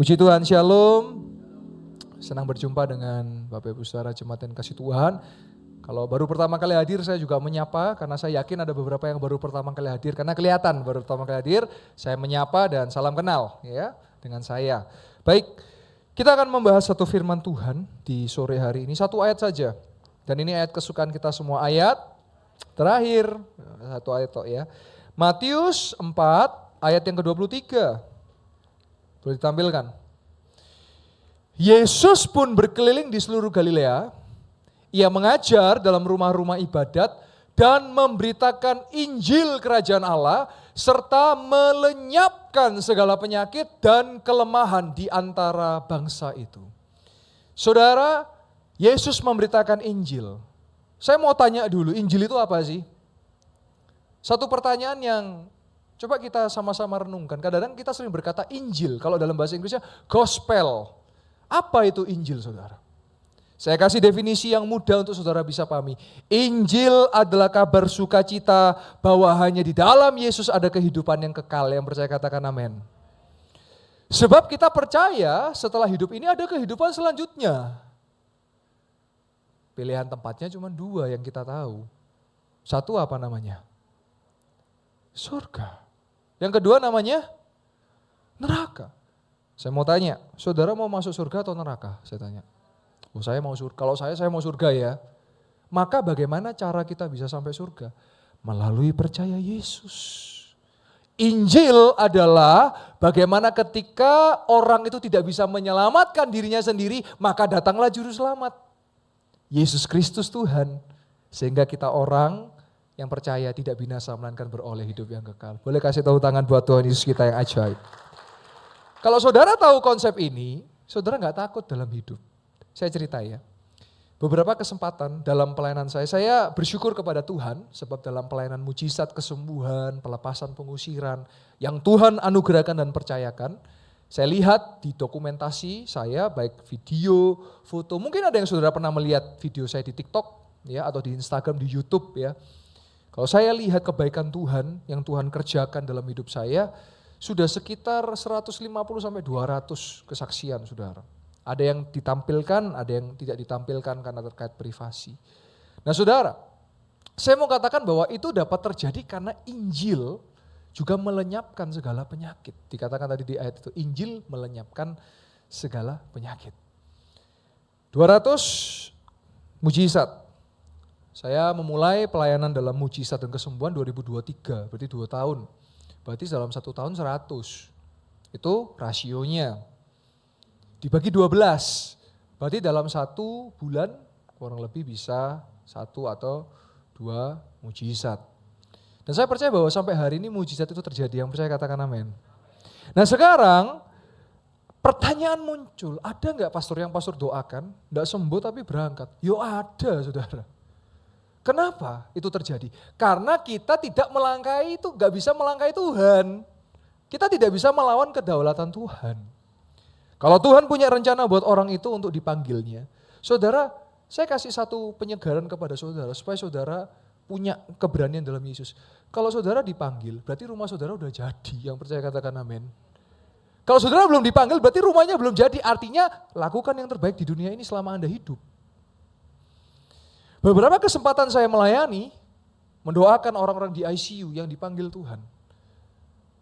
Puji Tuhan, Shalom. Senang berjumpa dengan Bapak Ibu Saudara Jemaat yang kasih Tuhan. Kalau baru pertama kali hadir saya juga menyapa karena saya yakin ada beberapa yang baru pertama kali hadir. Karena kelihatan baru pertama kali hadir, saya menyapa dan salam kenal ya dengan saya. Baik, kita akan membahas satu firman Tuhan di sore hari ini, satu ayat saja. Dan ini ayat kesukaan kita semua, ayat terakhir, satu ayat toh ya. Matius 4 ayat yang ke-23. Boleh ditampilkan. Yesus pun berkeliling di seluruh Galilea. Ia mengajar dalam rumah-rumah ibadat dan memberitakan Injil Kerajaan Allah serta melenyapkan segala penyakit dan kelemahan di antara bangsa itu. Saudara, Yesus memberitakan Injil. Saya mau tanya dulu, Injil itu apa sih? Satu pertanyaan yang coba kita sama-sama renungkan. Kadang-kadang kita sering berkata Injil, kalau dalam bahasa Inggrisnya gospel. Apa itu Injil, saudara? Saya kasih definisi yang mudah untuk saudara bisa pahami. Injil adalah kabar sukacita bahwa hanya di dalam Yesus ada kehidupan yang kekal. Yang percaya katakan amin. Sebab kita percaya setelah hidup ini ada kehidupan selanjutnya. Pilihan tempatnya cuma dua yang kita tahu. Satu apa namanya? Surga. Yang kedua namanya neraka. Saya mau tanya, saudara mau masuk surga atau neraka? Saya tanya. Oh, saya mau surga. Kalau saya mau surga ya. Maka bagaimana cara kita bisa sampai surga? Melalui percaya Yesus. Injil adalah bagaimana ketika orang itu tidak bisa menyelamatkan dirinya sendiri, maka datanglah juru selamat. Yesus Kristus Tuhan. Sehingga kita orang yang percaya tidak binasa melainkan beroleh hidup yang kekal. Boleh kasih tahu tangan buat Tuhan Yesus kita yang ajaib. Kalau saudara tahu konsep ini, saudara gak takut dalam hidup. Saya cerita ya, beberapa kesempatan dalam pelayanan saya bersyukur kepada Tuhan sebab dalam pelayanan mujizat, kesembuhan, pelepasan, pengusiran yang Tuhan anugerahkan dan percayakan, saya lihat di dokumentasi saya baik video, foto, mungkin ada yang saudara pernah melihat video saya di TikTok ya atau di Instagram, di YouTube ya. Kalau saya lihat kebaikan Tuhan yang Tuhan kerjakan dalam hidup saya, sudah sekitar 150 sampai 200 kesaksian saudara. Ada yang ditampilkan, ada yang tidak ditampilkan karena terkait privasi. Nah saudara, saya mau katakan bahwa itu dapat terjadi karena Injil juga melenyapkan segala penyakit. Dikatakan tadi di ayat itu, Injil melenyapkan segala penyakit. 200 mujizat. Saya memulai pelayanan dalam mujizat dan kesembuhan 2023, berarti 2 tahun. Berarti dalam 1 tahun 100. Itu rasionya. Dibagi 12, berarti dalam 1 bulan kurang lebih bisa 1 atau 2 mujizat. Dan saya percaya bahwa sampai hari ini mujizat itu terjadi, yang percaya katakan amin. Nah sekarang pertanyaan muncul, ada gak pastor yang pastor doakan, gak sembuh tapi berangkat? Yo ada saudara. Kenapa itu terjadi? Karena kita tidak melangkahi itu, gak bisa melangkahi Tuhan. Kita tidak bisa melawan kedaulatan Tuhan. Kalau Tuhan punya rencana buat orang itu untuk dipanggilnya, saudara, saya kasih satu penyegaran kepada saudara supaya saudara punya keberanian dalam Yesus. Kalau saudara dipanggil, berarti rumah saudara udah jadi, yang percaya katakan amin. Kalau saudara belum dipanggil, berarti rumahnya belum jadi, artinya lakukan yang terbaik di dunia ini selama Anda hidup. Beberapa kesempatan saya melayani, mendoakan orang-orang di ICU yang dipanggil Tuhan.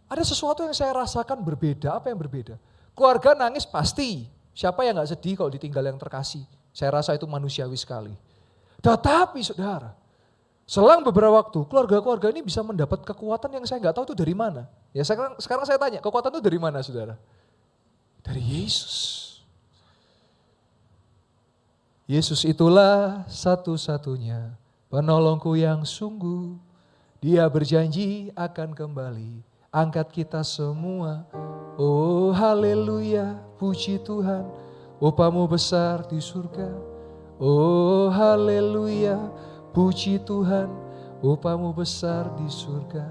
Ada sesuatu yang saya rasakan berbeda, apa yang berbeda? Keluarga nangis pasti, siapa yang gak sedih kalau ditinggal yang terkasih? Saya rasa itu manusiawi sekali. Tetapi saudara, selang beberapa waktu keluarga-keluarga ini bisa mendapat kekuatan yang saya gak tahu itu dari mana. Ya sekarang saya tanya, kekuatan itu dari mana saudara? Dari Yesus. Yesus itulah satu-satunya penolongku yang sungguh. Dia berjanji akan kembali angkat kita semua. Oh haleluya, puji Tuhan, upamu besar di surga. Oh haleluya, puji Tuhan, upamu besar di surga.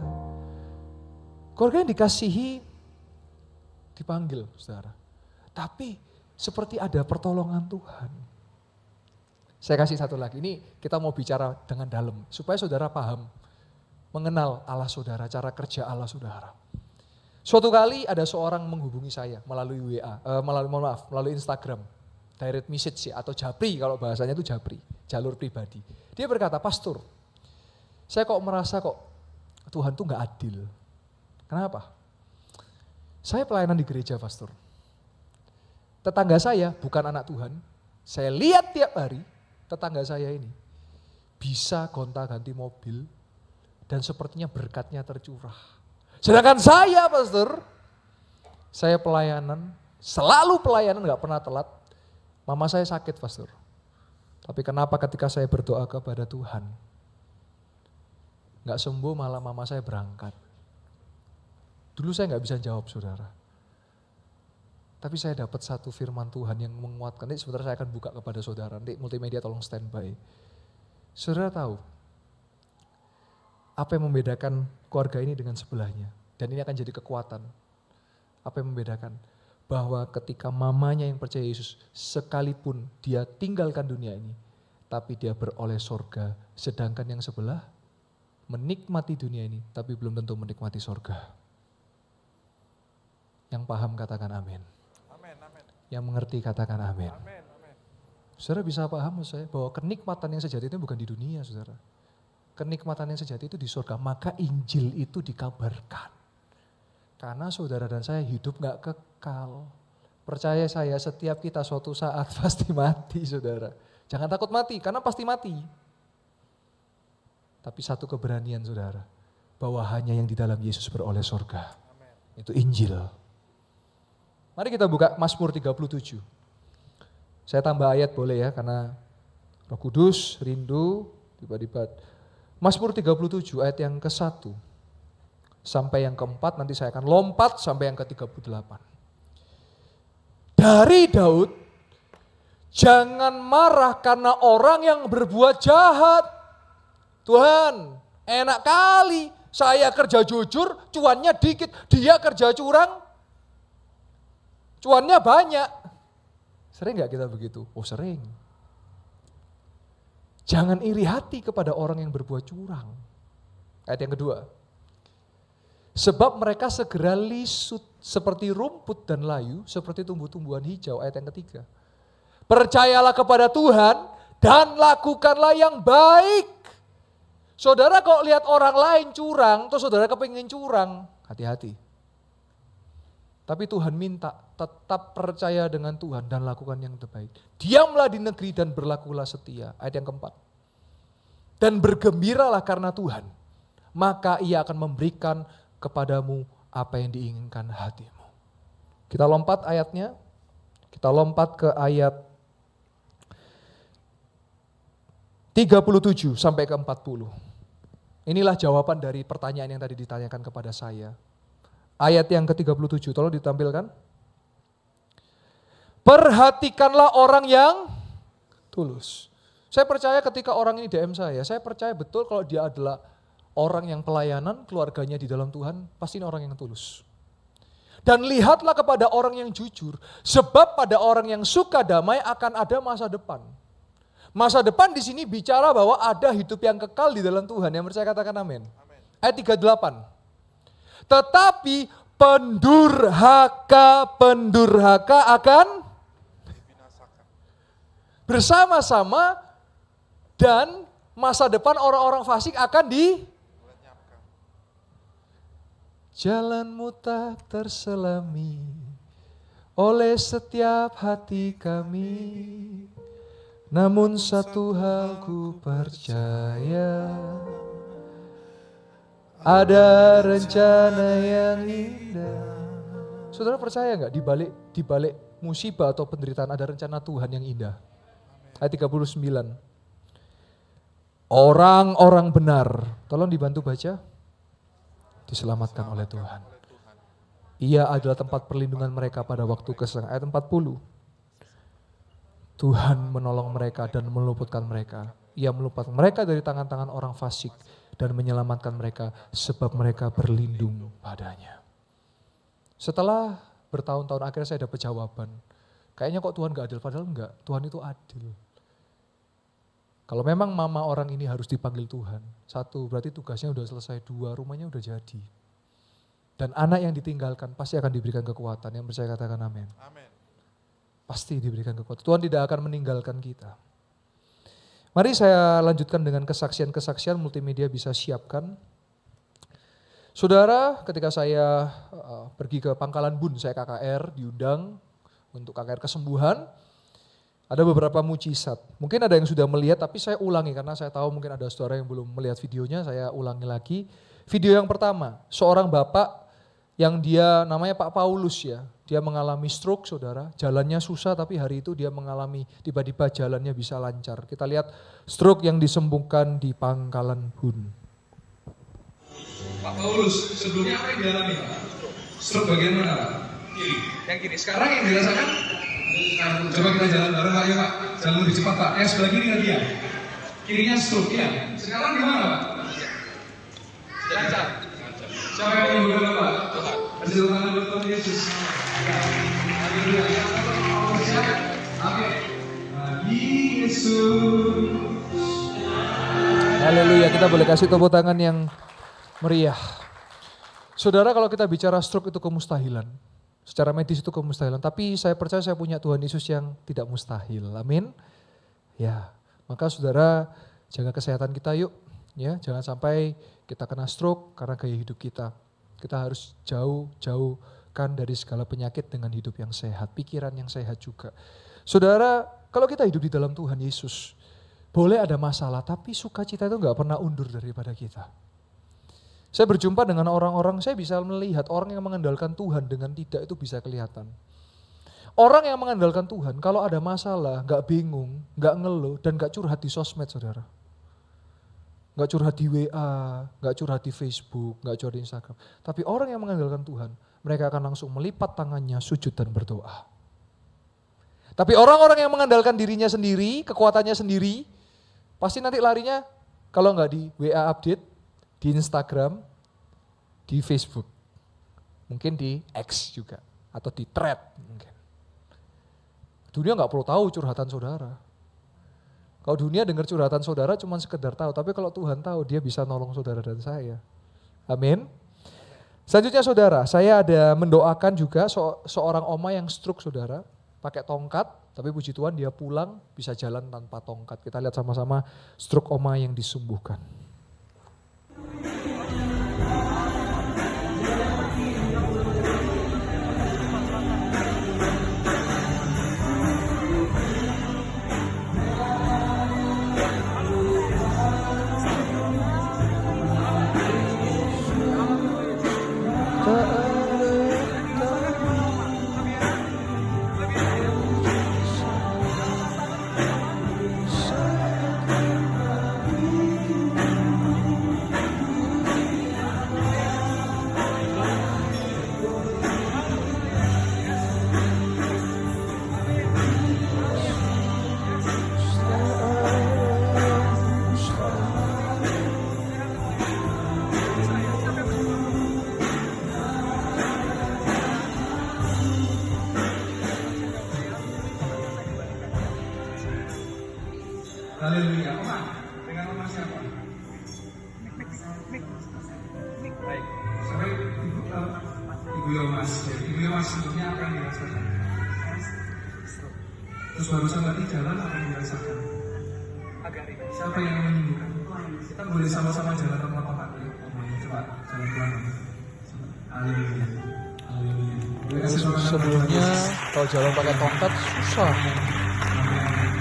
Keluarga yang dikasihi dipanggil saudara. Tapi seperti ada pertolongan Tuhan. Saya kasih satu lagi, ini kita mau bicara dengan dalam supaya saudara paham. Mengenal Allah saudara, cara kerja Allah saudara. Suatu kali ada seorang menghubungi saya melalui WA, melalui Instagram, direct message atau japri, kalau bahasanya itu japri, jalur pribadi. Dia berkata, "Pastor, saya kok merasa Tuhan tuh gak adil." Kenapa? Saya pelayanan di gereja, Pastor. Tetangga saya bukan anak Tuhan. Saya lihat tiap hari tetangga saya ini bisa gonta-ganti mobil dan sepertinya berkatnya tercurah. Sedangkan saya, Pastor, saya pelayanan, selalu pelayanan, gak pernah telat. Mama saya sakit, Pastor. Tapi kenapa ketika saya berdoa kepada Tuhan, gak sembuh, malah mama saya berangkat. Dulu saya gak bisa jawab, saudara. Tapi saya dapat satu firman Tuhan yang menguatkan. Nanti sebentar saya akan buka kepada saudara. Nanti multimedia tolong standby. Saudara tahu, apa yang membedakan keluarga ini dengan sebelahnya? Dan ini akan jadi kekuatan. Apa yang membedakan? Bahwa ketika mamanya yang percaya Yesus, sekalipun dia tinggalkan dunia ini, tapi dia beroleh sorga. Sedangkan yang sebelah menikmati dunia ini, tapi belum tentu menikmati sorga. Yang paham katakan amin. Yang mengerti katakan amin. Saudara bisa paham saya bahwa kenikmatan yang sejati itu bukan di dunia, saudara. Kenikmatan yang sejati itu di surga. Maka Injil itu dikabarkan. Karena saudara dan saya hidup gak kekal. Percaya saya, setiap kita suatu saat pasti mati, saudara. Jangan takut mati, karena pasti mati. Tapi satu keberanian, saudara, bahwa hanya yang di dalam Yesus beroleh surga. Itu Injil. Mari kita buka Mazmur 37. Saya tambah ayat boleh ya, karena Roh Kudus rindu tiba-tiba. Mazmur 37 ayat yang ke-1 sampai yang ke-4, nanti saya akan lompat sampai yang ke-38. Dari Daud, jangan marah karena orang yang berbuat jahat. Tuhan, enak kali saya kerja jujur, cuannya dikit. Dia kerja curang, cuannya banyak. Sering gak kita begitu? Oh sering. Jangan iri hati kepada orang yang berbuat curang. Ayat yang kedua. Sebab mereka segera lisut seperti rumput dan layu, seperti tumbuh-tumbuhan hijau. Ayat yang ketiga. Percayalah kepada Tuhan dan lakukanlah yang baik. Saudara kok lihat orang lain curang, terus saudara kepingin curang, hati-hati. Tapi Tuhan minta tetap percaya dengan Tuhan dan lakukan yang terbaik. Diamlah di negeri dan berlakulah setia. Ayat yang keempat. Dan bergembiralah karena Tuhan, maka Ia akan memberikan kepadamu apa yang diinginkan hatimu. Kita lompat ayatnya, kita lompat ke ayat 37 sampai ke 40. Inilah jawaban dari pertanyaan yang tadi ditanyakan kepada saya. Ayat yang ke-37, tolong ditampilkan. Perhatikanlah orang yang tulus. Saya percaya ketika orang ini DM saya percaya betul kalau dia adalah orang yang pelayanan, keluarganya di dalam Tuhan, pasti ini orang yang tulus. Dan lihatlah kepada orang yang jujur, sebab pada orang yang suka damai akan ada masa depan. Masa depan di sini bicara bahwa ada hidup yang kekal di dalam Tuhan. Yang percaya katakan amin. Ayat 38. Tetapi pendurhaka akan bersama-sama dan masa depan orang-orang fasik akan jalanmu tak terselami oleh setiap hati kami. Namun satu hal ku percaya, ada rencana yang indah. Saudara percaya gak di balik musibah atau penderitaan ada rencana Tuhan yang indah? Ayat 39. Orang-orang benar, tolong dibantu baca, diselamatkan oleh Tuhan. Ia adalah tempat perlindungan mereka pada waktu kesengsaraan. Ayat 40. Tuhan menolong mereka dan meluputkan mereka. Ia meluputkan mereka dari tangan-tangan orang fasik dan menyelamatkan mereka sebab mereka berlindung padanya. Setelah bertahun-tahun akhirnya saya dapat jawaban. Kayaknya kok Tuhan gak adil, padahal enggak. Tuhan itu adil. Kalau memang mama orang ini harus dipanggil Tuhan. 1, berarti tugasnya udah selesai. 2, rumahnya udah jadi. Dan anak yang ditinggalkan pasti akan diberikan kekuatan. Yang percaya katakan amin. Amin. Pasti diberikan kekuatan. Tuhan tidak akan meninggalkan kita. Mari saya lanjutkan dengan kesaksian-kesaksian multimedia bisa siapkan. Saudara, ketika saya pergi ke Pangkalan Bun, saya KKR, diundang untuk KKR kesembuhan. Ada beberapa mujizat. Mungkin ada yang sudah melihat, tapi saya ulangi karena saya tahu mungkin ada saudara yang belum melihat videonya, saya ulangi lagi. Video yang pertama, seorang bapak yang dia namanya Pak Paulus ya, dia mengalami stroke saudara, jalannya susah tapi hari itu dia mengalami tiba-tiba jalannya bisa lancar. Kita lihat stroke yang disembuhkan di Pangkalan Bun. Pak Paulus, sebelumnya apa yang dialami Pak? Stroke bagian mana Pak? Kiri. Yang kiri. Sekarang yang dirasakan? Coba kita jalan bareng Pak ya Pak. Jalan lebih cepat Pak. Sebelah kiri lagi ya. Kirinya stroke ya. Sekarang gimana Pak? Lancar. Siapa yang menyembuhkan Pak? Hasil tangan buat Tuhan Yesus. Amin. Bagi Yesus. Haleluya, kita boleh kasih tepuk tangan yang meriah. Saudara, kalau kita bicara stroke itu kemustahilan. Secara medis itu kemustahilan. Tapi saya percaya saya punya Tuhan Yesus yang tidak mustahil. Amin. Ya, maka saudara jaga kesehatan kita yuk. Ya, jangan sampai kita kena stroke karena gaya hidup kita. Kita harus jauhkan dari segala penyakit dengan hidup yang sehat. Pikiran yang sehat juga. Saudara, kalau kita hidup di dalam Tuhan Yesus, boleh ada masalah, tapi sukacita itu gak pernah undur daripada kita. Saya berjumpa dengan orang-orang, saya bisa melihat orang yang mengandalkan Tuhan dengan tidak itu bisa kelihatan. Orang yang mengandalkan Tuhan, kalau ada masalah, gak bingung, gak ngeluh, dan gak curhat di sosmed saudara. Gak curhat di WA, gak curhat di Facebook, gak curhat di Instagram. Tapi orang yang mengandalkan Tuhan, mereka akan langsung melipat tangannya, sujud dan berdoa. Tapi orang-orang yang mengandalkan dirinya sendiri, kekuatannya sendiri, pasti nanti larinya kalau nggak di WA update, di Instagram, di Facebook. Mungkin di X juga, atau di thread mungkin. Dunia nggak perlu tahu curhatan saudara. Kalau dunia dengar curhatan saudara cuma sekedar tahu, tapi kalau Tuhan tahu dia bisa nolong saudara dan saya. Amin. Selanjutnya saudara, saya ada mendoakan juga seorang oma yang stroke saudara, pakai tongkat, tapi puji Tuhan dia pulang bisa jalan tanpa tongkat. Kita lihat sama-sama stroke oma yang disembuhkan. Haleluya. Oma, dengan oma siapa? Baik. Sampai Ibu Yomas. Ibu Yomas sebelumnya apa yang dirasakan? Terus barusan tadi jalan apa yang dirasakan? Agak ringan. Siapa yang menyembuhkan? Kita boleh sama-sama jalan tanpa tongkat ya. Coba jalan pelan. Haleluya. Haleluya. Sebelumnya kalau jalan pakai tongkat susah.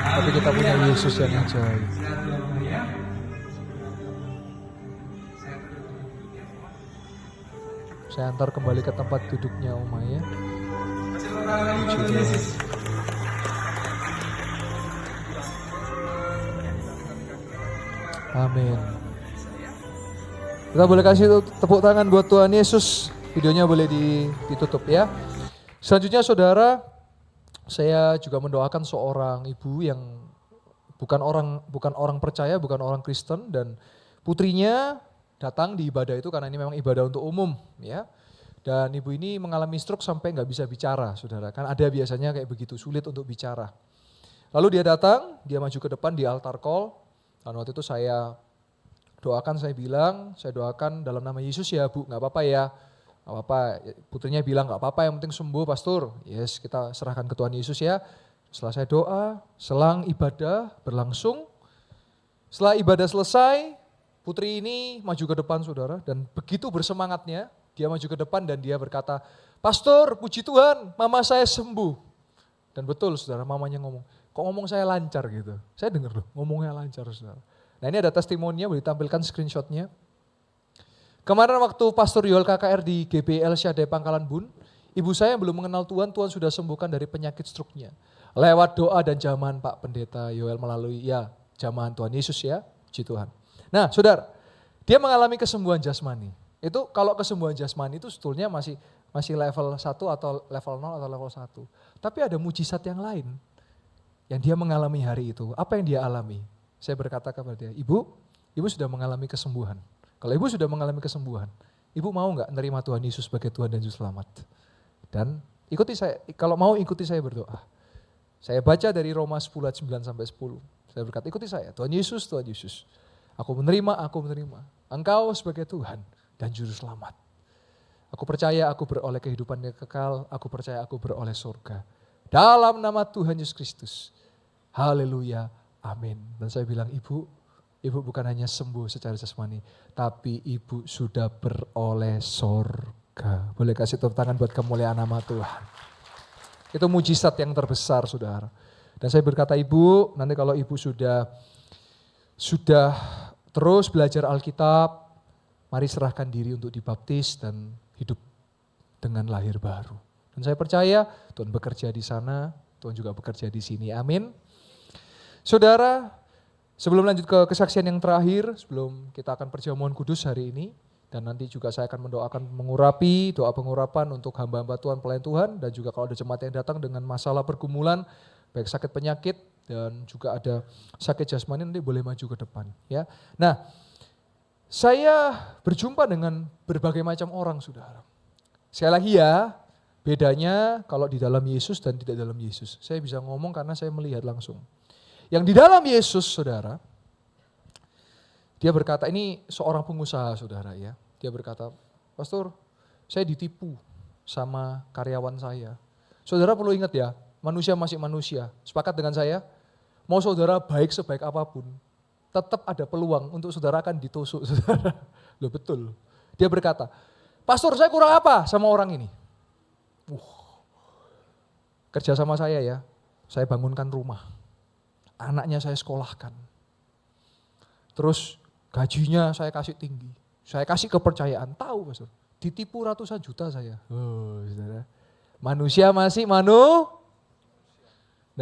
Tapi kita punya Yesus yang ajaib. Saya antar kembali ke tempat duduknya Oma ya. Amin. Kita boleh kasih tepuk tangan buat Tuhan Yesus. Videonya boleh ditutup ya. Selanjutnya saudara, saya juga mendoakan seorang ibu yang bukan orang percaya, bukan orang Kristen, dan putrinya datang di ibadah itu karena ini memang ibadah untuk umum ya. Dan ibu ini mengalami stroke sampai nggak bisa bicara, saudara. Kan ada biasanya kayak begitu, sulit untuk bicara. Lalu dia datang, dia maju ke depan di altar call. Dan waktu itu saya doakan, saya bilang, saya doakan dalam nama Yesus ya Bu, nggak apa-apa ya. Gak apa-apa, putrinya bilang gak apa-apa yang penting sembuh pastor. Yes, kita serahkan ke Tuhan Yesus ya. Setelah saya doa, selang ibadah berlangsung. Setelah ibadah selesai, putri ini maju ke depan saudara. Dan begitu bersemangatnya, dia maju ke depan dan dia berkata, pastor puji Tuhan, mama saya sembuh. Dan betul saudara, mamanya ngomong, kok ngomong saya lancar gitu. Saya dengar loh, ngomongnya lancar saudara. Nah ini ada testimoninya, boleh ditampilkan screenshotnya. Kemarin waktu Pastor Yoel KKR di GBL Syadai Pangkalan Bun, ibu saya yang belum mengenal Tuhan, Tuhan sudah sembuhkan dari penyakit struknya. Lewat doa dan jamahan Pak Pendeta Yoel melalui jamahan Tuhan Yesus ya, puji Tuhan. Nah saudara, dia mengalami kesembuhan jasmani. Itu kalau kesembuhan jasmani itu sebetulnya masih level 1 atau level 0 atau level 1. Tapi ada mujizat yang lain yang dia mengalami hari itu. Apa yang dia alami? Saya berkata kepada dia, ibu sudah mengalami kesembuhan. Kalau ibu sudah mengalami kesembuhan, ibu mau nggak nerima Tuhan Yesus sebagai Tuhan dan Juru Selamat? Dan ikuti saya, kalau mau ikuti saya berdoa. Saya baca dari Roma 10 ayat 9 sampai 10. Saya berkata, ikuti saya, Tuhan Yesus, Tuhan Yesus. Aku menerima. Engkau sebagai Tuhan dan Juru Selamat. Aku percaya aku beroleh kehidupan yang kekal, aku percaya aku beroleh surga. Dalam nama Tuhan Yesus Kristus. Haleluya, amin. Dan saya bilang, ibu bukan hanya sembuh secara jasmani, tapi ibu sudah beroleh surga. Boleh kasih tepuk tangan buat kemuliaan nama Tuhan. Itu mujizat yang terbesar saudara. Dan saya berkata ibu, nanti kalau ibu sudah terus belajar Alkitab, mari serahkan diri untuk dibaptis dan hidup dengan lahir baru. Dan saya percaya Tuhan bekerja di sana, Tuhan juga bekerja di sini. Amin. Saudara, sebelum lanjut ke kesaksian yang terakhir, sebelum kita akan perjamuan kudus hari ini, dan nanti juga saya akan mendoakan mengurapi, doa pengurapan untuk hamba-hamba Tuhan, pelayan Tuhan, dan juga kalau ada jemaat yang datang dengan masalah pergumulan, baik sakit penyakit, dan juga ada sakit jasmani, nanti boleh maju ke depan. Ya. Nah, saya berjumpa dengan berbagai macam orang, saudara. Sekali lagi ya, bedanya kalau di dalam Yesus dan tidak dalam Yesus. Saya bisa ngomong karena saya melihat langsung. Yang di dalam Yesus, saudara, dia berkata, ini seorang pengusaha, saudara ya. Dia berkata, pastor, saya ditipu sama karyawan saya. Saudara perlu ingat ya, manusia masih manusia. Sepakat dengan saya? Mau saudara baik sebaik apapun, tetap ada peluang untuk saudara akan ditusuk, saudara. Loh betul. Dia berkata, pastor saya kurang apa sama orang ini? Kerja sama saya ya, saya bangunkan rumah. Anaknya saya sekolahkan. Terus gajinya saya kasih tinggi. Saya kasih kepercayaan. Tahu pastor, ditipu ratusan juta saya. Oh, saudara. Manusia masih Nggak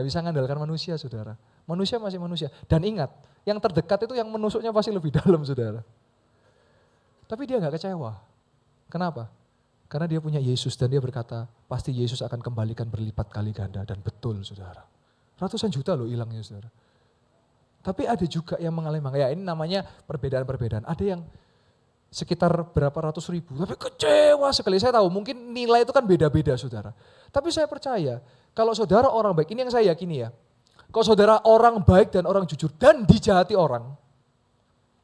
bisa mengandalkan manusia, saudara. Manusia masih manusia. Dan ingat, yang terdekat itu yang menusuknya pasti lebih dalam, saudara. Tapi dia nggak kecewa. Kenapa? Karena dia punya Yesus dan dia berkata, pasti Yesus akan kembalikan berlipat kali ganda. Dan betul, saudara. Ratusan juta loh hilangnya, saudara. Tapi ada juga yang mengalami, ya ini namanya perbedaan-perbedaan. Ada yang sekitar berapa ratus ribu, tapi kecewa sekali. Saya tahu mungkin nilai itu kan beda-beda, saudara. Tapi saya percaya, kalau saudara orang baik, ini yang saya yakini ya. Kalau saudara orang baik dan orang jujur dan dijahati orang,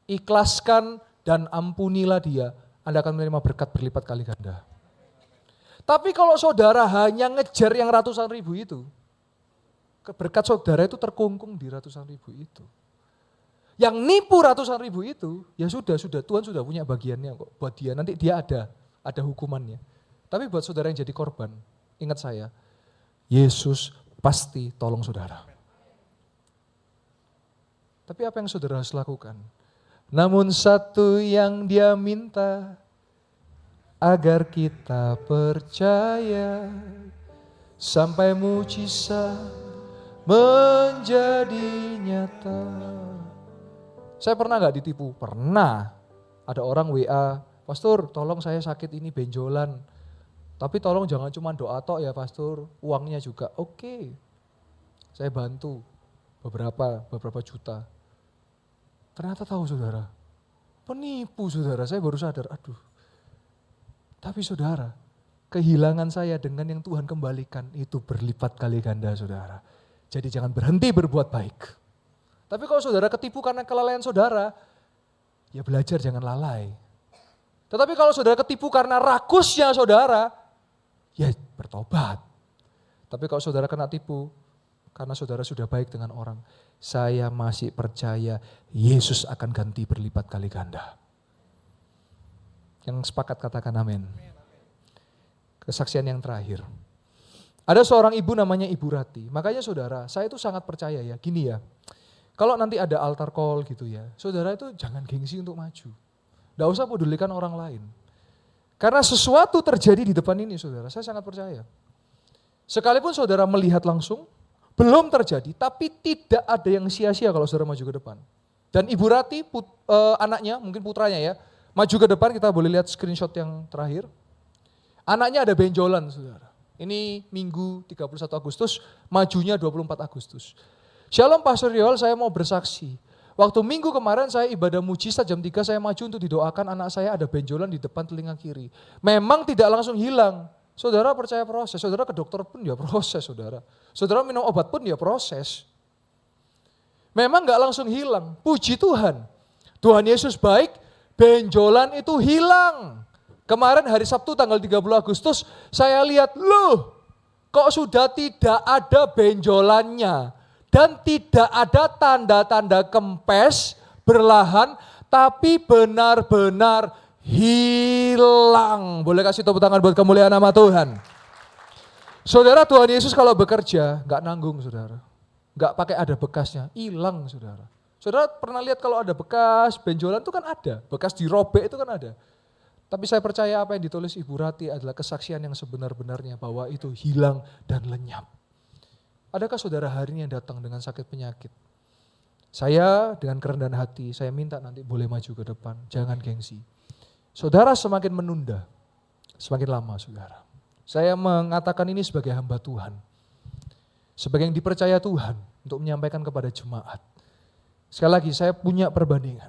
ikhlaskan dan ampunilah dia, Anda akan menerima berkat berlipat kali ganda. Tapi kalau saudara hanya ngejar yang ratusan ribu itu, berkat saudara itu terkungkung di ratusan ribu itu. Yang nipu ratusan ribu itu, ya sudah Tuhan sudah punya bagiannya kok. Buat dia, nanti dia ada hukumannya. Tapi buat saudara yang jadi korban, ingat saya, Yesus pasti tolong saudara. Tapi apa yang saudara harus lakukan? Namun satu yang dia minta, agar kita percaya, sampai mujizat menjadi nyata. Saya pernah gak ditipu? Pernah. Ada orang WA, pastor tolong saya sakit ini benjolan. Tapi tolong jangan cuma doa tok ya pastor, uangnya juga. Oke. Saya bantu beberapa juta. Ternyata tahu saudara, penipu saudara, saya baru sadar, aduh. Tapi saudara, kehilangan saya dengan yang Tuhan kembalikan itu berlipat kali ganda saudara. Jadi jangan berhenti berbuat baik. Tapi kalau saudara ketipu karena kelalaian saudara, ya belajar jangan lalai. Tetapi kalau saudara ketipu karena rakusnya saudara, ya bertobat. Tapi kalau saudara kena tipu karena saudara sudah baik dengan orang, saya masih percaya Yesus akan ganti berlipat kali ganda. Yang sepakat katakan amin. Kesaksian yang terakhir. Ada seorang ibu namanya Ibu Rati. Makanya saudara, saya itu sangat percaya ya, gini ya. Kalau nanti ada altar call gitu ya, saudara itu jangan gengsi untuk maju. Tidak usah pedulikan orang lain. Karena sesuatu terjadi di depan ini saudara, saya sangat percaya. Sekalipun saudara melihat langsung, belum terjadi, tapi tidak ada yang sia-sia kalau saudara maju ke depan. Dan Ibu Rati, anaknya, mungkin putranya ya, maju ke depan, kita boleh lihat screenshot yang terakhir. Anaknya ada benjolan saudara. Ini Minggu 31 Agustus, majunya 24 Agustus. Shalom Pastor Riol, saya mau bersaksi. Waktu Minggu kemarin saya ibadah mujizat jam 3 saya maju untuk didoakan anak saya ada benjolan di depan telinga kiri. Memang tidak langsung hilang. Saudara percaya proses, saudara ke dokter pun dia proses saudara. Saudara minum obat pun dia proses. Memang gak langsung hilang, puji Tuhan. Tuhan Yesus baik, benjolan itu hilang. Kemarin hari Sabtu tanggal 30 Agustus saya lihat, loh kok sudah tidak ada benjolannya. Dan tidak ada tanda-tanda kempes, berlahan, tapi benar-benar hilang. Boleh kasih tepuk tangan buat kemuliaan nama Tuhan. Saudara, Tuhan Yesus kalau bekerja, gak nanggung saudara. Gak pakai ada bekasnya, hilang saudara. Saudara pernah lihat kalau ada bekas benjolan itu kan ada, bekas dirobek itu kan ada. Tapi saya percaya apa yang ditulis Ibu Rati adalah kesaksian yang sebenar-benarnya bahwa itu hilang dan lenyap. Adakah saudara hari ini yang datang dengan sakit penyakit? Saya dengan kerendahan hati, saya minta nanti boleh maju ke depan, jangan gengsi. Saudara semakin menunda, semakin lama saudara. Saya mengatakan ini sebagai hamba Tuhan. Sebagai yang dipercaya Tuhan untuk menyampaikan kepada jemaat. Sekali lagi saya punya perbandingan.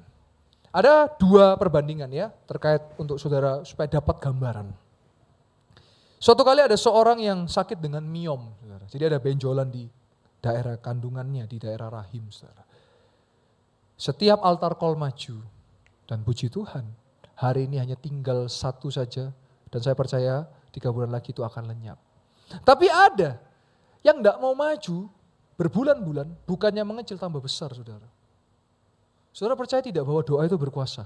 Ada 2 perbandingan ya terkait untuk saudara supaya dapat gambaran. Suatu kali ada seorang yang sakit dengan miom, saudara. Jadi ada benjolan di daerah kandungannya, di daerah rahim, saudara. Setiap altar call maju, dan puji Tuhan, hari ini hanya tinggal 1 saja, dan saya percaya 3 bulan lagi itu akan lenyap. Tapi ada yang tidak mau maju, berbulan-bulan, bukannya mengecil tambah besar, saudara. Saudara percaya tidak bahwa doa itu berkuasa?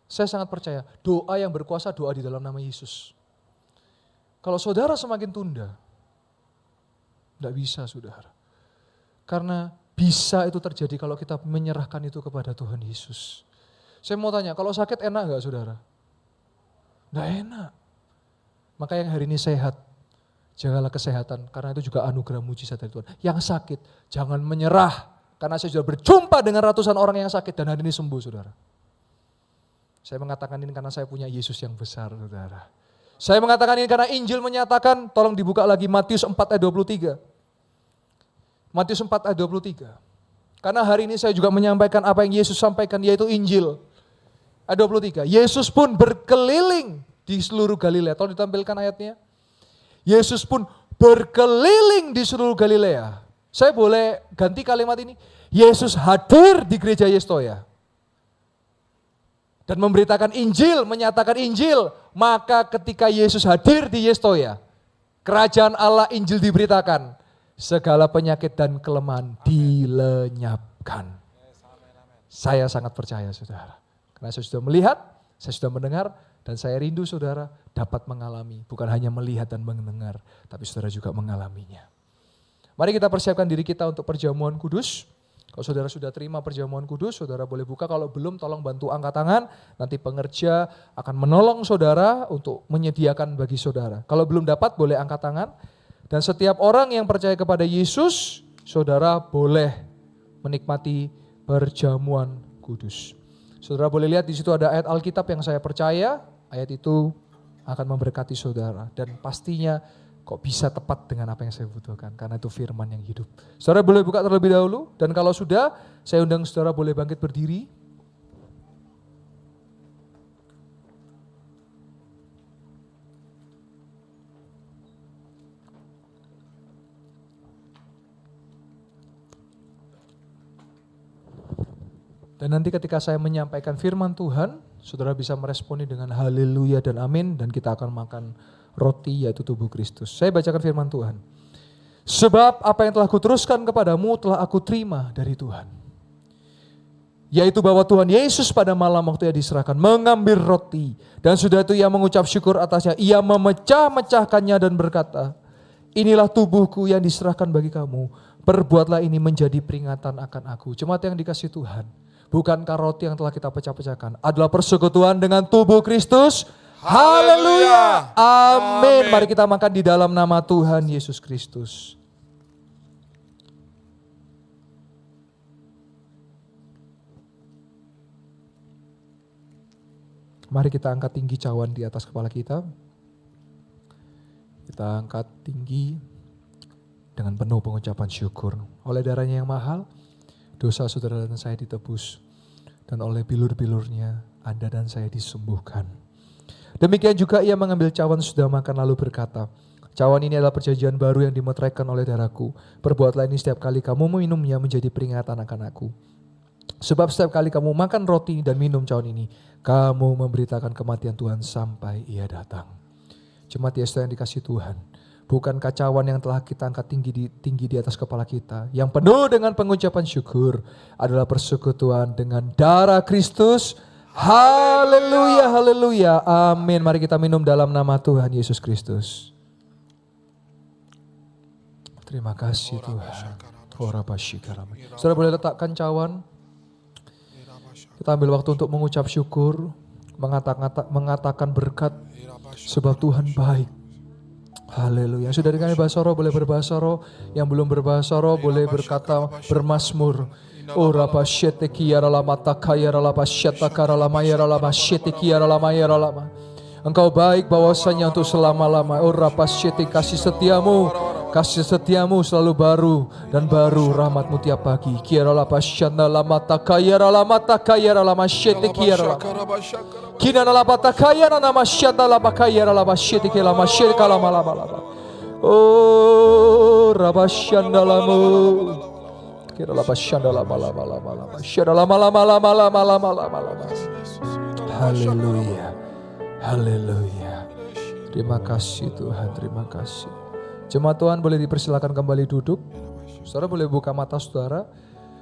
Saya sangat percaya, doa yang berkuasa, doa di dalam nama Yesus. Kalau saudara semakin tunda, tidak bisa saudara. Karena bisa itu terjadi kalau kita menyerahkan itu kepada Tuhan Yesus. Saya mau tanya, kalau sakit enak gak saudara? Tidak enak. Maka yang hari ini sehat, jagalah kesehatan, karena itu juga anugerah mujizat dari Tuhan. Yang sakit, jangan menyerah, karena saya sudah berjumpa dengan ratusan orang yang sakit dan hari ini sembuh saudara. Saya mengatakan ini karena saya punya Yesus yang besar saudara. Saya mengatakan ini karena Injil menyatakan, tolong dibuka lagi Matius 4 ayat 23. Matius 4 ayat 23. Karena hari ini saya juga menyampaikan apa yang Yesus sampaikan, yaitu Injil. Ayat 23, Yesus pun berkeliling di seluruh Galilea. Tolong ditampilkan ayatnya. Yesus pun berkeliling di seluruh Galilea. Saya boleh ganti kalimat ini. Yesus hadir di gereja Yestoya. Dan memberitakan Injil, menyatakan Injil. Maka ketika Yesus hadir di Yestoya, kerajaan Allah Injil diberitakan. Segala penyakit dan kelemahan dilenyapkan. Saya sangat percaya saudara. Karena saya sudah melihat, saya sudah mendengar, dan saya rindu saudara dapat mengalami. Bukan hanya melihat dan mendengar, tapi saudara juga mengalaminya. Mari kita persiapkan diri kita untuk perjamuan kudus. Kalau saudara sudah terima perjamuan kudus, saudara boleh buka. Kalau belum, tolong bantu angkat tangan. Nanti pengerja akan menolong saudara untuk menyediakan bagi saudara. Kalau belum dapat, boleh angkat tangan. Dan setiap orang yang percaya kepada Yesus, saudara boleh menikmati perjamuan kudus. Saudara boleh lihat di situ ada ayat Alkitab yang saya percaya, ayat itu akan memberkati saudara. Dan pastinya kok bisa tepat dengan apa yang saya butuhkan, karena itu firman yang hidup. Saudara boleh buka terlebih dahulu, dan kalau sudah, saya undang saudara boleh bangkit berdiri. Dan nanti ketika saya menyampaikan firman Tuhan, saudara bisa meresponi dengan haleluya dan amin, dan kita akan makan roti yaitu tubuh Kristus. Saya bacakan firman Tuhan. Sebab apa yang telah kuteruskan kepadamu telah aku terima dari Tuhan. Yaitu bahwa Tuhan Yesus pada malam waktu ia diserahkan mengambil roti. Dan sudah itu ia mengucap syukur atasnya. Ia memecah-mecahkannya dan berkata, inilah tubuhku yang diserahkan bagi kamu. Perbuatlah ini menjadi peringatan akan aku. Jemaat yang dikasihi Tuhan. Bukankah roti yang telah kita pecah-pecahkan adalah persekutuan dengan tubuh Kristus? Haleluya. Amin. Mari kita makan di dalam nama Tuhan Yesus Kristus. Mari kita angkat tinggi cawan di atas kepala kita. Kita angkat tinggi dengan penuh pengucapan syukur. Oleh darahnya yang mahal, dosa saudara dan saya ditebus. Dan oleh bilur-bilurnya, Anda dan saya disembuhkan. Demikian juga ia mengambil cawan sudah makan lalu berkata, cawan ini adalah perjanjian baru yang dimeteraikan oleh darahku. Perbuatlah ini setiap kali kamu meminumnya menjadi peringatan akan aku. Sebab setiap kali kamu makan roti dan minum cawan ini, kamu memberitakan kematian Tuhan sampai ia datang. Jemaat Yesus yang dikasihi Tuhan, bukankah cawan yang telah kita angkat tinggi di atas kepala kita, yang penuh dengan pengucapan syukur, adalah persekutuan dengan darah Kristus? Haleluya, haleluya, amin. Mari kita minum dalam nama Tuhan Yesus Kristus. Terima kasih Tuhan. Saudara boleh letakkan cawan. Kita ambil waktu untuk mengucap syukur, mengatakan berkat, sebab Tuhan baik. Haleluya. Sudah dengan bahasa roh boleh berbahasa roh, yang belum berbahasa roh boleh berkata bermazmur. Oh rapa syete kiyara lama takayara lama syeta kara lama yara lama syete kiyara lama yara lama. Engkau baik bahwasanya untuk selama-lama. Oh rapa syete kasih setiamu selalu baru dan baru rahmatmu tiap pagi. Kiyara lama syanda lama takayara lama syete kiyara lama. Kina lama takayara lama syanda lama kayara lama syete kiyara lama syete lama lama. Oh rapa syanda lamu. Kira lama syanda lama. Syanda lama. Haleluya. Haleluya. Terima kasih Tuhan, terima kasih. Jemaat Tuhan boleh dipersilakan kembali duduk. Saudara boleh buka mata saudara.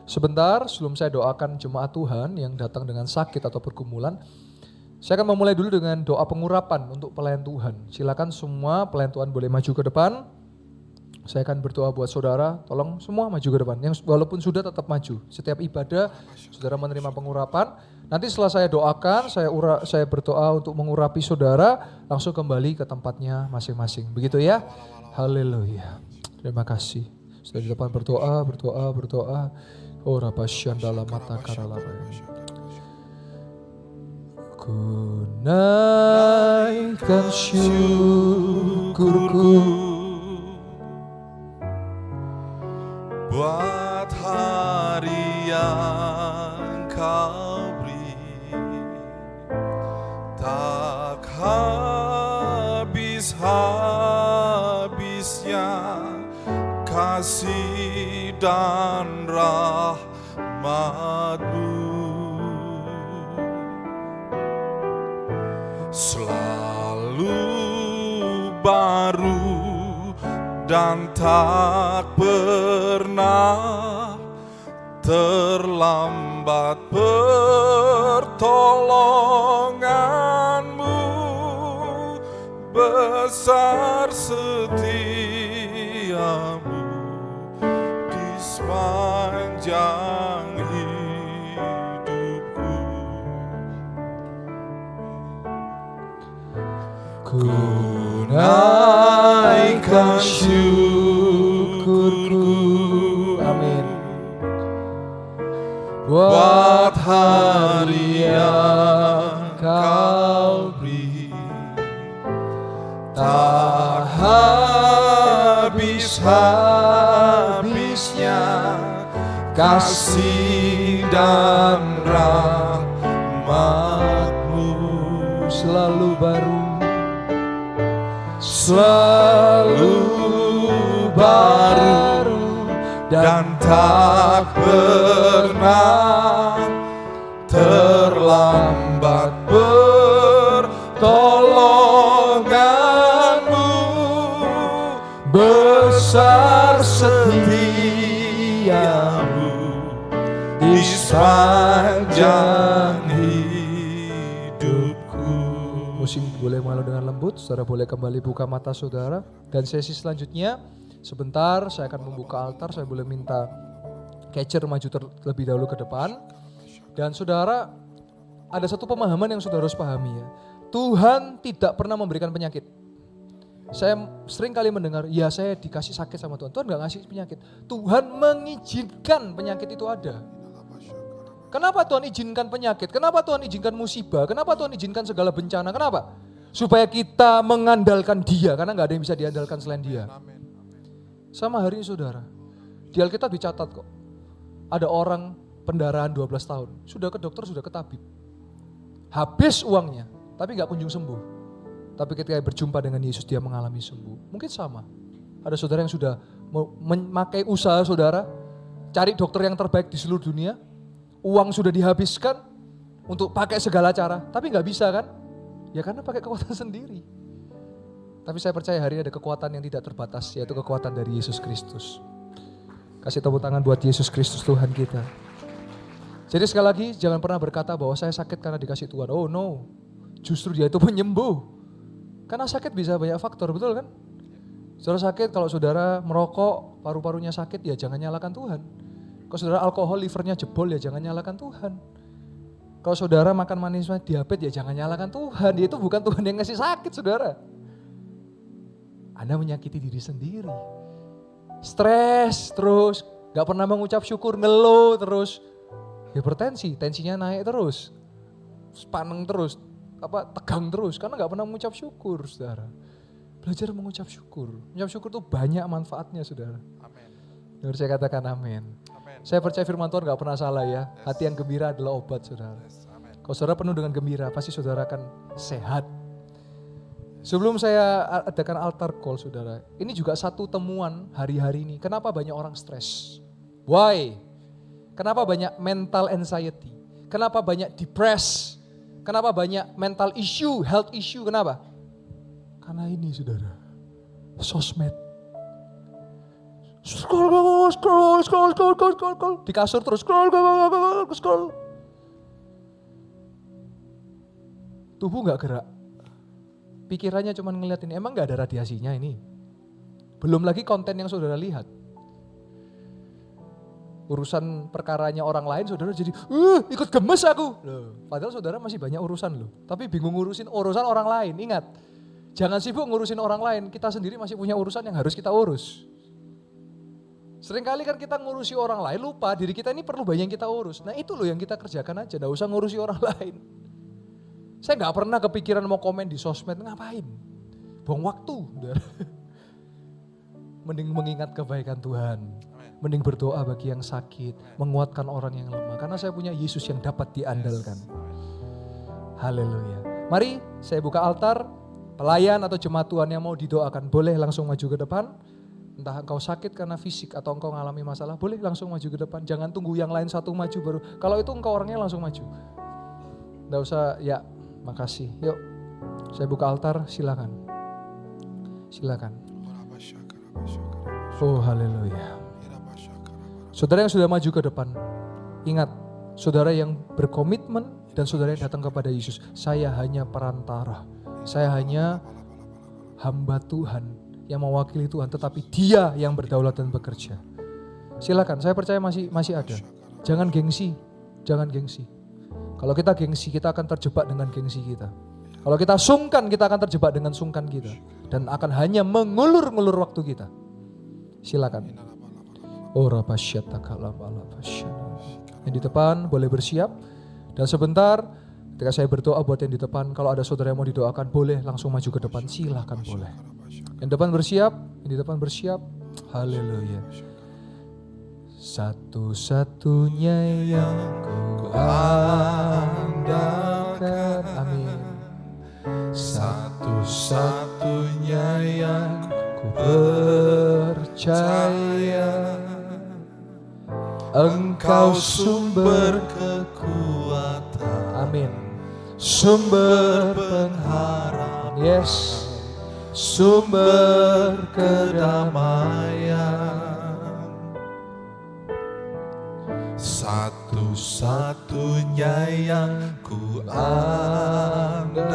Sebentar sebelum saya doakan jemaat Tuhan yang datang dengan sakit atau pergumulan. Saya akan memulai dulu dengan doa pengurapan untuk pelayan Tuhan. Silakan semua pelayan Tuhan boleh maju ke depan. Saya akan berdoa buat saudara, tolong semua maju ke depan. Yang walaupun sudah tetap maju. Setiap ibadah saudara menerima pengurapan. Nanti setelah saya doakan, saya berdoa untuk mengurapi saudara, langsung kembali ke tempatnya masing-masing. Begitu ya? Haleluya. Terima kasih. Sudah di depan berdoa. Oh rabasyandala mata karalaba. Ku naikkan syukurku buat hari yang kau beri, tak habis-habisnya kasih dan rahmat-Mu. Selalu baru dan tak pernah terlambat pertolongan-Mu, besar setia-Mu di sepanjang hidupku. Ku naikkan syukurku, amin, buat hari yang kau beri, tak habis-habisnya kasih dan rahmat-Mu, selalu baru dan tak pernah terlambat sepanjang hidupku. Musik boleh malu dengan lembut, saudara boleh kembali buka mata saudara. Dan sesi selanjutnya, sebentar saya akan membuka altar, saya boleh minta catcher maju terlebih dahulu ke depan. Dan saudara, ada satu pemahaman yang saudara harus pahami ya. Tuhan tidak pernah memberikan penyakit. Saya sering kali mendengar, ya saya dikasih sakit sama Tuhan. Tuhan gak ngasih penyakit. Tuhan mengizinkan penyakit itu ada. Kenapa Tuhan izinkan penyakit? Kenapa Tuhan izinkan musibah? Kenapa Tuhan izinkan segala bencana? Kenapa? Supaya kita mengandalkan Dia, karena gak ada yang bisa diandalkan selain Dia. Sama hari ini saudara, di Alkitab dicatat kok. Ada orang pendarahan 12 tahun, sudah ke dokter, sudah ke tabib. Habis uangnya, tapi gak kunjung sembuh. Tapi ketika berjumpa dengan Yesus dia mengalami sembuh. Mungkin sama. Ada saudara yang sudah memakai usaha saudara, cari dokter yang terbaik di seluruh dunia, uang sudah dihabiskan untuk pakai segala cara, tapi gak bisa kan? Ya karena pakai kekuatan sendiri. Tapi saya percaya hari ini ada kekuatan yang tidak terbatas, yaitu kekuatan dari Yesus Kristus. Kasih tepuk tangan buat Yesus Kristus Tuhan kita. Jadi sekali lagi jangan pernah berkata bahwa saya sakit karena dikasih Tuhan. Oh no, justru Dia itu penyembuh. Karena sakit bisa banyak faktor, betul kan? Saudara sakit, kalau saudara merokok, paru-parunya sakit, ya jangan nyalakan Tuhan. Kalau saudara alkohol, livernya jebol, ya jangan nyalakan Tuhan. Kalau saudara makan manis, diabetes, ya jangan nyalakan Tuhan. Itu bukan Tuhan yang ngasih sakit, saudara. Anda menyakiti diri sendiri. Stres terus, gak pernah mengucap syukur, ngeluh terus. Hipertensi, tensinya naik terus. Paneng terus. Tegang terus karena gak pernah mengucap syukur, saudara. Belajar mengucap syukur. Mengucap syukur itu banyak manfaatnya, saudara. Amin. Dengar saya katakan amin. Amin. Saya percaya firman Tuhan gak pernah salah ya. Hati yang gembira adalah obat, saudara. Kalau saudara penuh dengan gembira, pasti saudara akan sehat. Sebelum saya adakan altar call, saudara, ini juga satu temuan hari-hari ini. Kenapa banyak orang stres? Why? Kenapa banyak mental anxiety? Kenapa banyak depressed? Kenapa banyak mental issue, health issue, kenapa? Karena ini saudara, sosmed. Scroll. Di kasur terus scroll. Tubuh gak gerak. Pikirannya cuma ngeliatin, emang gak ada radiasinya ini? Belum lagi konten yang saudara lihat. Urusan perkaranya orang lain saudara jadi ikut gemes aku. Loh, padahal saudara masih banyak urusan loh. Tapi bingung ngurusin urusan orang lain. Ingat, jangan sibuk ngurusin orang lain. Kita sendiri masih punya urusan yang harus kita urus. Seringkali kan kita ngurusi orang lain, lupa diri kita ini perlu banyak yang kita urus. Nah itu loh yang kita kerjakan aja, gak usah ngurusi orang lain. Saya gak pernah kepikiran mau komen di sosmed, ngapain? Buang waktu. Mending mengingat kebaikan Tuhan. Mending berdoa bagi yang sakit, menguatkan orang yang lemah. Karena saya punya Yesus yang dapat diandalkan. Haleluya. Mari saya buka altar, pelayan atau jemaat Tuhan yang mau didoakan, boleh langsung maju ke depan. Entah engkau sakit karena fisik atau engkau mengalami masalah, boleh langsung maju ke depan. Jangan tunggu yang lain satu maju baru. Kalau itu engkau orangnya langsung maju. Nggak usah, ya makasih. Yuk, saya buka altar, silakan. Silakan. Oh haleluya. Saudara yang sudah maju ke depan, ingat, saudara yang berkomitmen dan saudara yang datang kepada Yesus, saya hanya perantara, saya hanya hamba Tuhan yang mewakili Tuhan, tetapi Dia yang berdaulat dan bekerja. Silakan, saya percaya masih ada. Jangan gengsi, jangan gengsi. Kalau kita gengsi, kita akan terjebak dengan gengsi kita. Kalau kita sungkan, kita akan terjebak dengan sungkan kita. Dan akan hanya mengulur-ngulur waktu kita. Silakan. Yang di depan boleh bersiap. Dan sebentar ketika saya berdoa buat yang di depan, kalau ada saudara yang mau didoakan boleh langsung maju ke depan, silakan boleh. Yang depan bersiap, yang di depan bersiap. Haleluya. Satu-satunya yang ku andalkan. Amin. Satu-satunya yang ku percaya. Engkau sumber kekuatan. Amin. Sumber pengharapan. Yes. Sumber kedamaian. satu-satunya yang ku andalkan.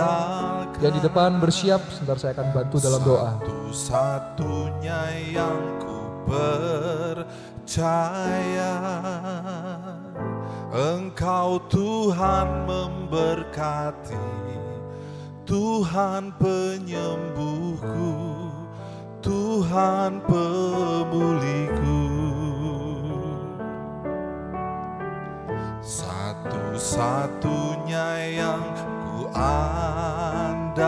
Yang di depan bersiap, sebentar saya akan bantu dalam doa. Satu-satunya yang ku percaya, Engkau Tuhan memberkati, Tuhan penyembuhku, Tuhan pemulihku. Satu-satunya yang ku andalkan,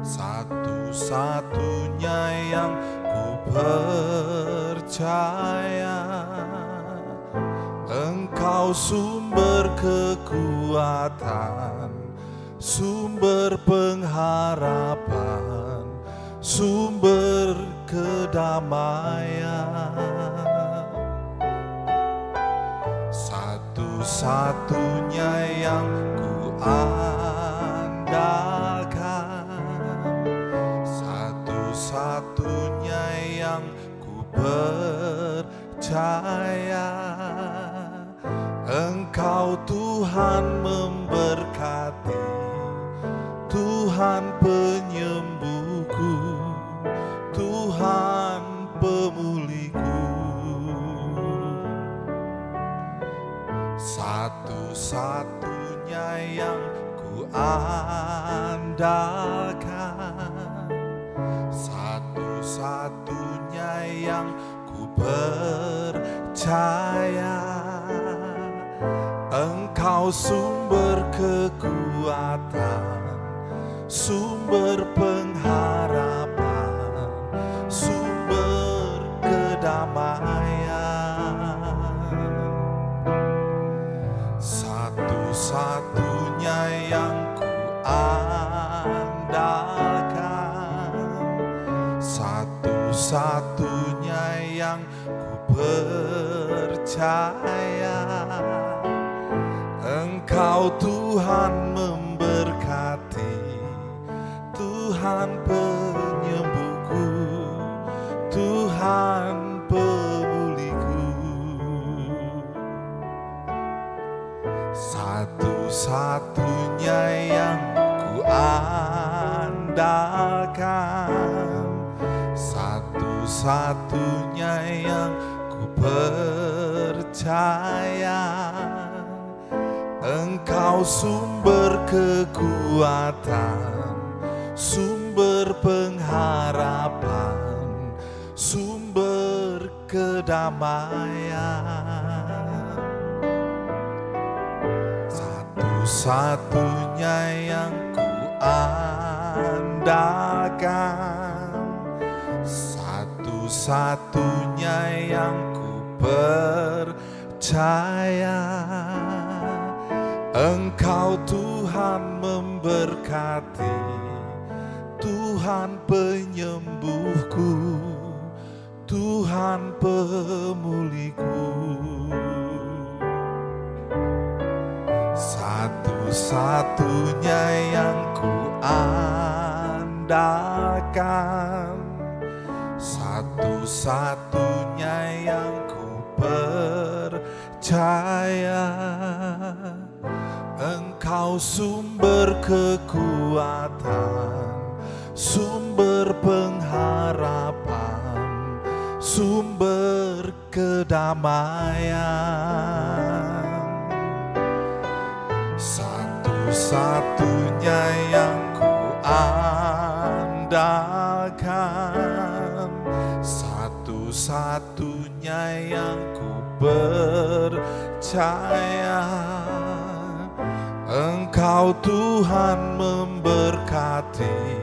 satu-satunya yang ku percaya, Engkau sumber kekuatan, sumber pengharapan, sumber kedamaian. Satu-satunya yang ku andalkan, satu-satunya yang ku percaya, Engkau Tuhan memberkati, Tuhan penyembuhku, Tuhan pemulihku. Satu-satunya yang ku andalkan, satu-satunya yang ku percaya, Engkau sumber kekuatan, sumber pengharapan, sumber kedamaian. Satu-satunya yang ku andalkan, satu-satunya yang ku percaya, Engkau Tuhan memberkati, Tuhan penyembuhku, Tuhan pemulihku. Satu-satunya yang ku andalkan, satu-satunya yang ku percaya, Engkau sumber kekuatan, sumber pengharapan, sumber kedamaian. Satu-satunya yang ku andalkan, satu-satunya yang ku percaya, Engkau Tuhan memberkati, Tuhan penyembuhku, Tuhan pemulihku. Satu-satunya yang ku andalkan, satu-satunya yang ku percaya, Engkau sumber kekuatan, sumber pengharapan, sumber kedamaian. Satu-satunya yang ku andalkan, satu-satunya yang ku percaya, Engkau Tuhan memberkati,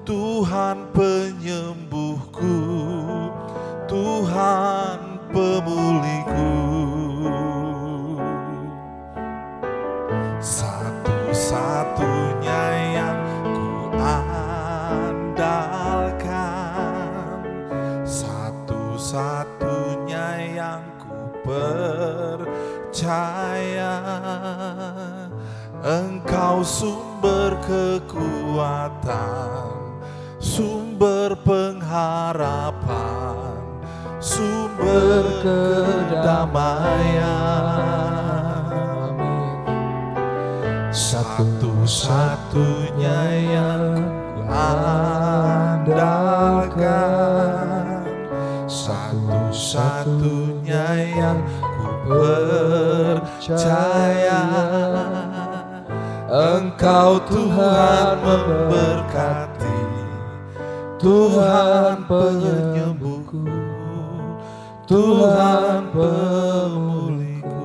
Tuhan penyembuhku, Tuhan pemulihku. Satu-satunya yang ku andalkan, satu-satunya yang ku percaya, Engkau sumber kekuatan, sumber pengharapan, sumber kedamaian. Amin. Satu-satunya yang andalkan, satu-satunya yang ku percaya. Engkau Tuhan memberkati, Tuhan penyembuhku, Tuhan pemulihku.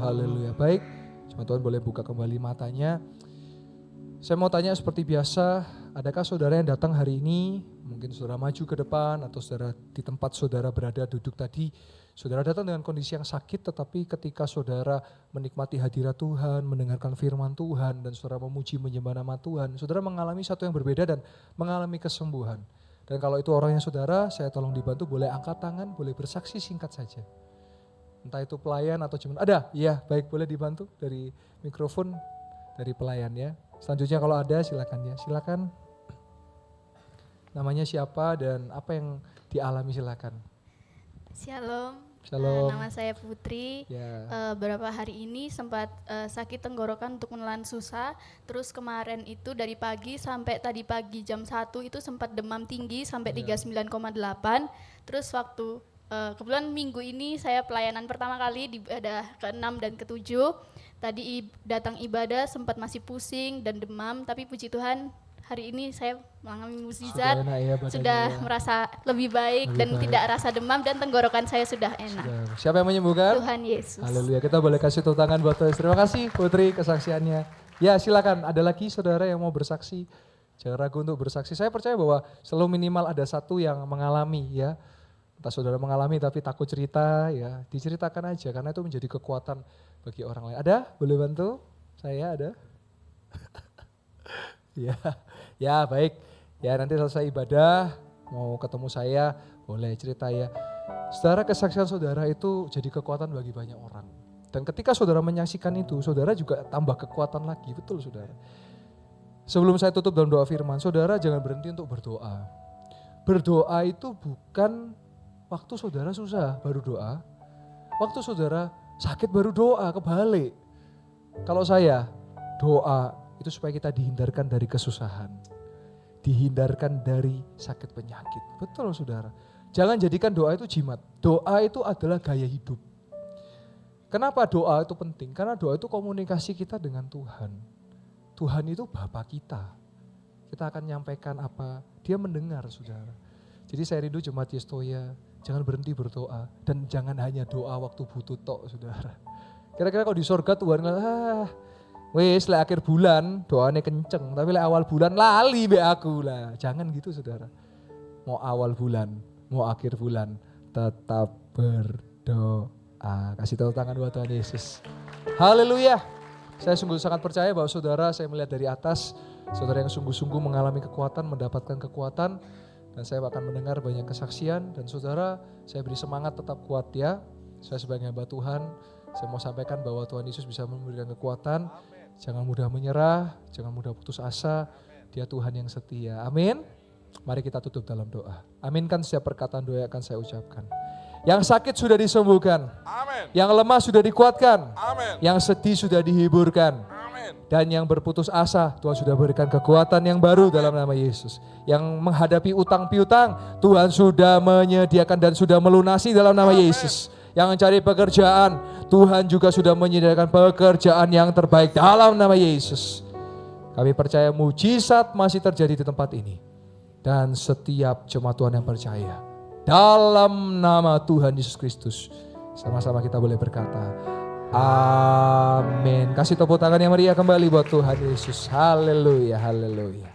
Haleluya. Baik, cuma Tuhan boleh buka kembali matanya. Saya mau tanya seperti biasa, adakah saudara yang datang hari ini, mungkin saudara maju ke depan atau saudara di tempat saudara berada duduk tadi, saudara datang dengan kondisi yang sakit, tetapi ketika saudara menikmati hadirat Tuhan, mendengarkan firman Tuhan, dan saudara memuji menyembah nama Tuhan, saudara mengalami satu yang berbeda dan mengalami kesembuhan. Dan kalau itu orangnya saudara, saya tolong dibantu, boleh angkat tangan, boleh bersaksi singkat saja. Entah itu pelayan atau cuma ada, iya baik, boleh dibantu dari mikrofon, dari pelayan ya. Selanjutnya kalau ada silakan ya, silakan. Namanya siapa dan apa yang dialami silakan. Shalom. Shalom. Nama saya Putri. Ya. Beberapa hari ini sempat sakit tenggorokan untuk menelan susah. Terus kemarin itu dari pagi sampai tadi pagi jam 1 itu sempat demam tinggi sampai 39,8. Terus waktu kebetulan minggu ini saya pelayanan pertama kali di ibadah ke-6 dan ke-7. Tadi datang ibadah sempat masih pusing dan demam, tapi puji Tuhan hari ini saya mengalami mukjizat, sudah merasa lebih baik dan tidak rasa demam dan tenggorokan saya sudah enak. Siapa yang menyembuhkan? Tuhan Yesus. Haleluya, kita boleh kasih tepuk tangan buat Tuhan. Terima kasih Putri kesaksiannya. Ya silakan, ada lagi saudara yang mau bersaksi. Jangan ragu untuk bersaksi. Saya percaya bahwa selalu minimal ada satu yang mengalami ya. Entah saudara mengalami tapi takut cerita ya, diceritakan aja karena itu menjadi kekuatan bagi orang lain. Ada? Boleh bantu? Saya ada? Ya baik. Ya nanti selesai ibadah, mau ketemu saya, boleh cerita ya. Saudara, kesaksian saudara itu jadi kekuatan bagi banyak orang. Dan ketika saudara menyaksikan itu, saudara juga tambah kekuatan lagi, betul saudara. Sebelum saya tutup dalam doa firman, saudara jangan berhenti untuk berdoa. Berdoa itu bukan waktu saudara susah baru doa, waktu saudara sakit baru doa, kebalik. Kalau saya, doa itu supaya kita dihindarkan dari kesusahan, dihindarkan dari sakit penyakit. Betul saudara. Jangan jadikan doa itu jimat. Doa itu adalah gaya hidup. Kenapa doa itu penting? Karena doa itu komunikasi kita dengan Tuhan. Tuhan itu Bapa kita. Kita akan nyampaikan apa, Dia mendengar saudara. Jadi saya rindu jemaat Yestoya, jangan berhenti berdoa. Dan jangan hanya doa waktu butuh tok saudara. Kira-kira kalau di surga Tuhan wis lek akhir bulan doanya kenceng, tapi lek awal bulan lali be aku lah. Jangan gitu saudara. Mau awal bulan, mau akhir bulan, tetap berdoa. Kasih tepuk tangan buat Tuhan Yesus. Haleluya. Saya sungguh sangat percaya bahwa saudara, saya melihat dari atas, saudara yang sungguh-sungguh mengalami kekuatan, mendapatkan kekuatan, dan saya akan mendengar banyak kesaksian. Dan saudara, saya beri semangat tetap kuat ya. Saya sebagai hamba Tuhan, saya mau sampaikan bahwa Tuhan Yesus bisa memberikan kekuatan. Jangan mudah menyerah, jangan mudah putus asa. Dia Tuhan yang setia. Amin. Mari kita tutup dalam doa. Aminkan setiap perkataan doa yang akan saya ucapkan. Yang sakit sudah disembuhkan. Amin. Yang lemah sudah dikuatkan. Amin. Yang sedih sudah dihiburkan. Amin. Dan yang berputus asa, Tuhan sudah berikan kekuatan yang baru dalam nama Yesus. Yang menghadapi utang piutang, Tuhan sudah menyediakan dan sudah melunasi dalam nama Yesus. Yang mencari pekerjaan, Tuhan juga sudah menyediakan pekerjaan yang terbaik dalam nama Yesus. Kami percaya mujizat masih terjadi di tempat ini. Dan setiap jemaat Tuhan yang percaya, dalam nama Tuhan Yesus Kristus, sama-sama kita boleh berkata, amin. Kasih tepuk tangan yang meriah kembali buat Tuhan Yesus. Haleluya, haleluya.